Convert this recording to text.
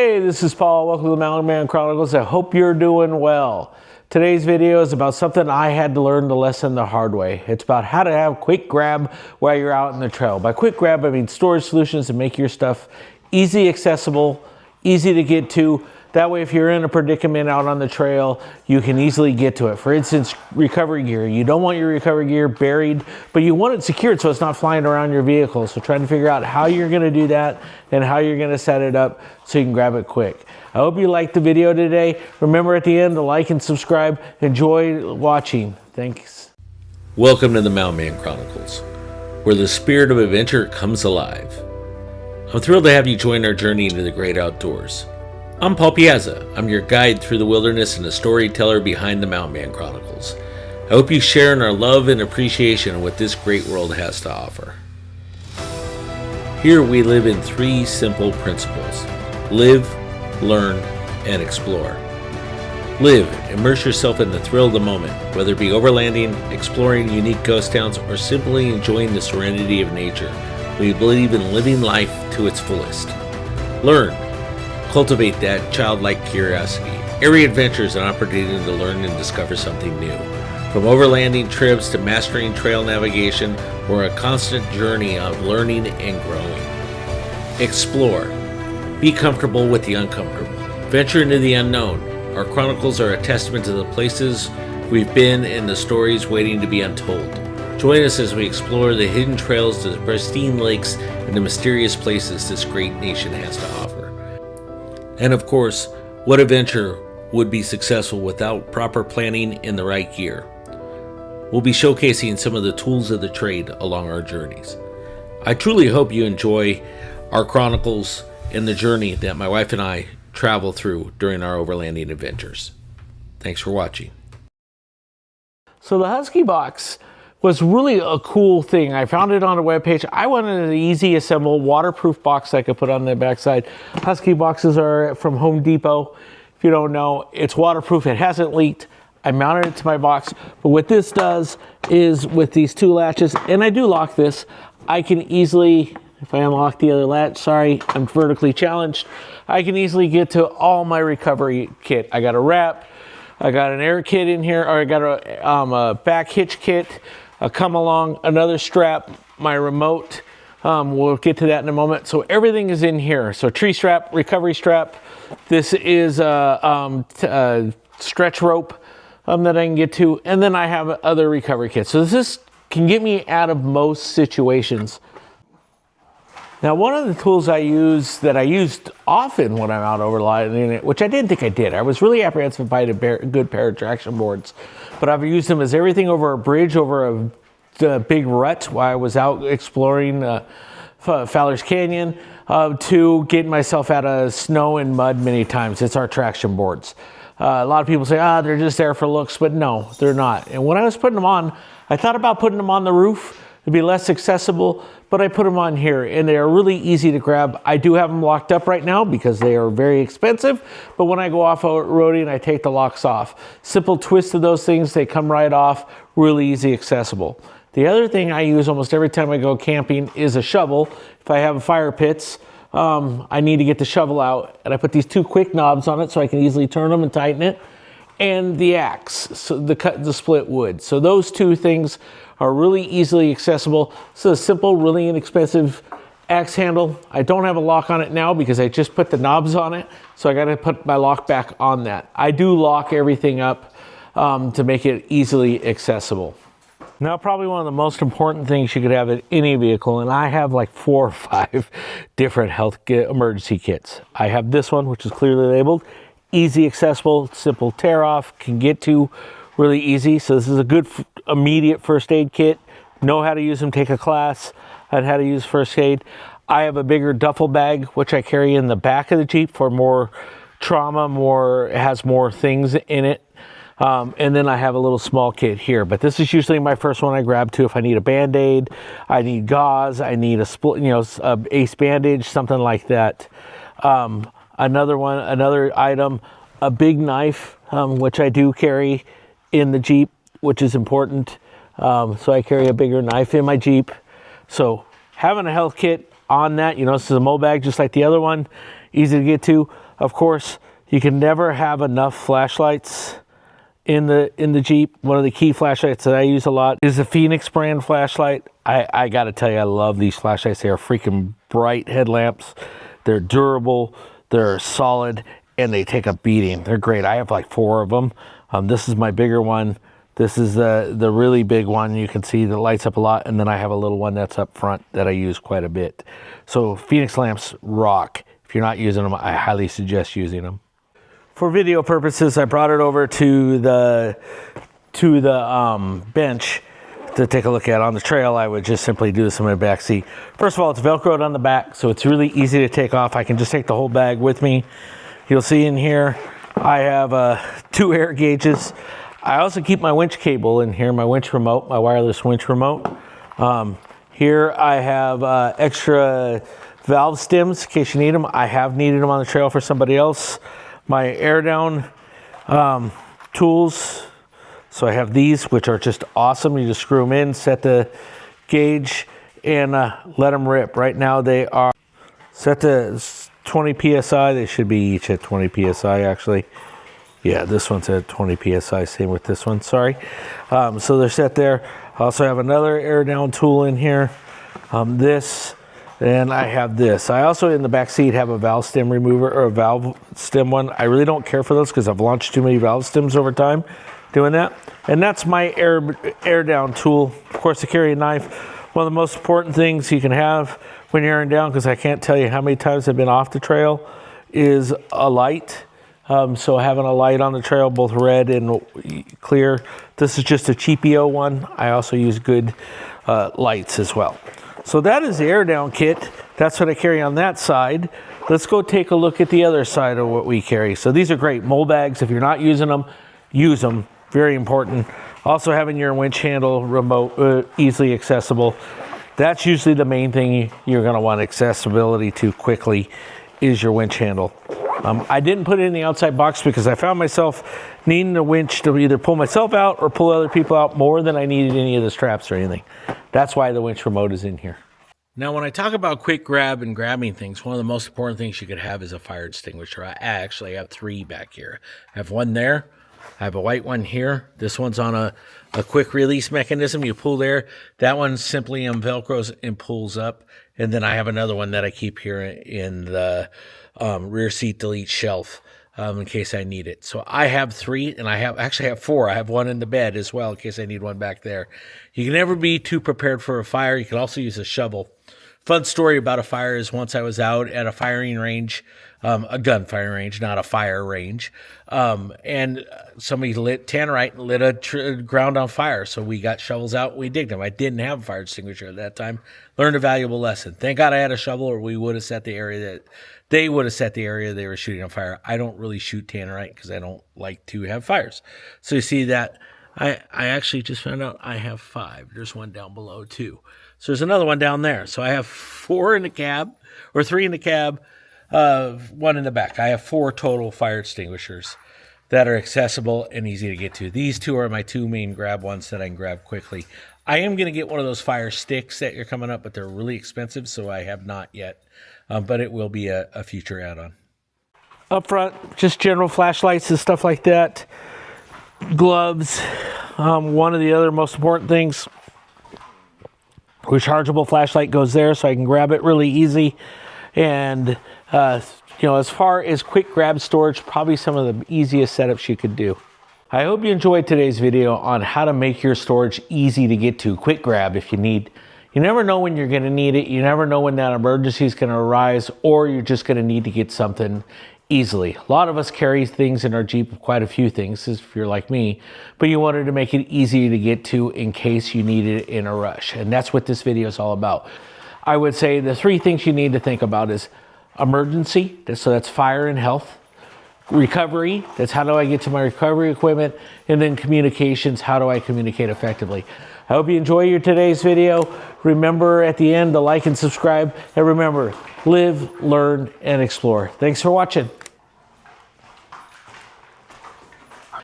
Hey, this is Paul. Welcome to the Mountain Man Chronicles. I hope you're doing well. Today's video is about something I had to learn the lesson the hard way. It's about how to have quick grab while you're out in the trail. By quick grab, I mean storage solutions to make your stuff easy accessible, easy to get to. That way, if you're in a predicament out on the trail, you can easily get to it. For instance, recovery gear. You don't want your recovery gear buried, but you want it secured so it's not flying around your vehicle. So trying to figure out how you're gonna do that and how you're gonna set it up so you can grab it quick. I hope you liked the video today. Remember at the end to like and subscribe. Enjoy watching. Thanks. Welcome to the Mountain Man Chronicles, where the spirit of adventure comes alive. I'm thrilled to have you join our journey into the great outdoors. I'm Paul Piazza. I'm your guide through the wilderness and the storyteller behind the Mountain Man Chronicles. I hope you share in our love and appreciation of what this great world has to offer. Here we live in three simple principles: live, learn, and explore. Live, immerse yourself in the thrill of the moment, whether it be overlanding, exploring unique ghost towns, or simply enjoying the serenity of nature. We believe in living life to its fullest. Learn. Cultivate that childlike curiosity. Every adventure is an opportunity to learn and discover something new. From overlanding trips to mastering trail navigation, we're a constant journey of learning and growing. Explore. Be comfortable with the uncomfortable. Venture into the unknown. Our chronicles are a testament to the places we've been and the stories waiting to be untold. Join us as we explore the hidden trails, the pristine lakes, and the mysterious places this great nation has to offer. And of course, what adventure would be successful without proper planning and the right gear? We'll be showcasing some of the tools of the trade along our journeys. I truly hope you enjoy our chronicles and the journey that my wife and I travel through during our overlanding adventures. Thanks for watching. So the Husky box was really a cool thing. I found it on a webpage. I wanted an easy assemble waterproof box I could put on the backside. Husky boxes are from Home Depot. If you don't know, it's waterproof. It hasn't leaked. I mounted it to my box. But what this does is with these two latches, and I do lock this, I can easily, if I unlock the other latch, sorry, I'm vertically challenged, I can easily get to all my recovery kit. I got a wrap, I got an air kit in here, or I got a back hitch kit, a come along, another strap, my remote. We'll get to that in a moment. So everything is in here. So tree strap, recovery strap. This is a stretch rope that I can get to. And then I have other recovery kits. So this can get me out of most situations. Now, one of the tools I use that I used often when I'm out overlanding, which I didn't think I did. I was really apprehensive if I had a good pair of traction boards, but I've used them as everything over a bridge, over a big rut while I was out exploring Fowler's Canyon, to get myself out of snow and mud many times. It's our traction boards. A lot of people say, they're just there for looks, but no, they're not. And when I was putting them on, I thought about putting them on the roof. It'd be less accessible, but I put them on here and they are really easy to grab. I do have them locked up right now because they are very expensive, but when I go off-roading, I take the locks off. Simple twist of those things, they come right off, really easy accessible. The other thing I use almost every time I go camping is a shovel. If I have fire pits, I need to get the shovel out, and I put these two quick knobs on it so I can easily turn them and tighten it, and the axe, so the split wood. So those two things are really easily accessible. It's a simple, really inexpensive axe handle. I don't have a lock on it now because I just put the knobs on it, so I gotta put my lock back on that. I do lock everything up to make it easily accessible. Now, probably one of the most important things you could have in any vehicle, and I have like 4 or 5 different emergency kits. I have this one, which is clearly labeled, easy accessible, simple tear off, can get to really easy. So this is a good immediate first aid kit. Know how to use them, take a class on how to use first aid. I have a bigger duffel bag, which I carry in the back of the Jeep for more trauma, it has more things in it. And then I have a little small kit here, but this is usually my first one I grab to if I need a Band-Aid, I need gauze, I need a split, a ace bandage, something like that. Another item, a big knife, which I do carry in the Jeep, which is important. So I carry a bigger knife in my Jeep. So having a health kit on that, this is a mole bag just like the other one. easy to get to. Of course, you can never have enough flashlights in the Jeep. One of the key flashlights that I use a lot is the Phoenix brand flashlight. I gotta tell you, I love these flashlights. They are freaking bright headlamps. They're durable, they're solid, and they take a beating. They're great. I have like 4 of them. This is my bigger one. This is the really big one. You can see that lights up a lot, and then I have a little one that's up front that I use quite a bit. So Phoenix lamps rock. If you're not using them, I highly suggest using them. For video purposes, I brought it over to the bench to take a look at. On the trail, I would just simply do this in my back seat. First of all, it's Velcroed on the back, so it's really easy to take off. I can just take the whole bag with me. You'll see in here, I have 2 air gauges. I also keep my winch cable in here, my winch remote, my wireless winch remote. Here I have extra valve stems in case you need them. I have needed them on the trail for somebody else. My air down tools. So I have these, which are just awesome. You just screw them in, set the gauge, and let them rip. Right now they are set to 20 PSI. They should be each at 20 PSI actually. Yeah, this one's at 20 PSI, same with this one, sorry. So they're set there. I also have another air down tool in here. This, and I have this. I also, in the back seat, have a valve stem remover, or a valve stem one. I really don't care for those because I've launched too many valve stems over time doing that. And that's my air down tool. Of course, to carry a knife. One of the most important things you can have when you're airing down, because I can't tell you how many times I've been off the trail, is a light. So having a light on the trail, both red and clear. This is just a cheapio one. I also use good lights as well. So that is the air down kit. That's what I carry on that side. Let's go take a look at the other side of what we carry. So these are great mole bags. If you're not using them, use them. Very important. Also having your winch handle remote, easily accessible. That's usually the main thing you're going to want accessibility to quickly, is your winch handle. I didn't put it in the outside box because I found myself needing a winch to either pull myself out or pull other people out more than I needed any of the straps or anything. That's why the winch remote is in here. Now, when I talk about quick grab and grabbing things, one of the most important things you could have is a fire extinguisher. I actually have 3 back here. I have one there. I have a white one here. This one's on a quick release mechanism. You pull there. That one simply Velcros and pulls up. And then I have another one that I keep here in the rear seat delete shelf in case I need it. So I have 3, and I actually have 4. I have one in the bed as well in case I need one back there. You can never be too prepared for a fire. You can also use a shovel. Fun story about a fire is once I was out at a firing range, a gun firing range, not a fire range, and somebody lit tannerite and lit a ground on fire. So we got shovels out, we digged them. I didn't have a fire extinguisher at that time. Learned a valuable lesson. Thank God I had a shovel, or we would have set the area that they would have set the area they were shooting on fire. I don't really shoot tannerite because I don't like to have fires. So you see that I actually just found out I have 5. There's one down below too. So there's another one down there. So I have 4 in the cab, or 3 in the cab, 1 in the back. I have 4 total fire extinguishers that are accessible and easy to get to. These 2 are my 2 main grab ones that I can grab quickly. I am going to get one of those fire sticks that you're coming up, but they're really expensive, so I have not yet. But it will be a future add-on. Up front, just general flashlights and stuff like that. Gloves. One of the other most important things, rechargeable flashlight goes there, so I can grab it really easy. And as far as quick grab storage, probably some of the easiest setups you could do. I hope you enjoyed today's video on how to make your storage easy to get to. Quick grab if you need. You never know when you're going to need it. You never know when that emergency is going to arise, or you're just going to need to get something easily. A lot of us carry things in our Jeep, quite a few things if you're like me, but you wanted to make it easy to get to in case you need it in a rush. And that's what this video is all about. I would say the 3 things you need to think about is emergency, so that's fire and health. Recovery, that's how do I get to my recovery equipment, and then communications, how do I communicate effectively. I hope you enjoy today's video. Remember at the end to like and subscribe, and remember, live, learn, and explore. Thanks for watching.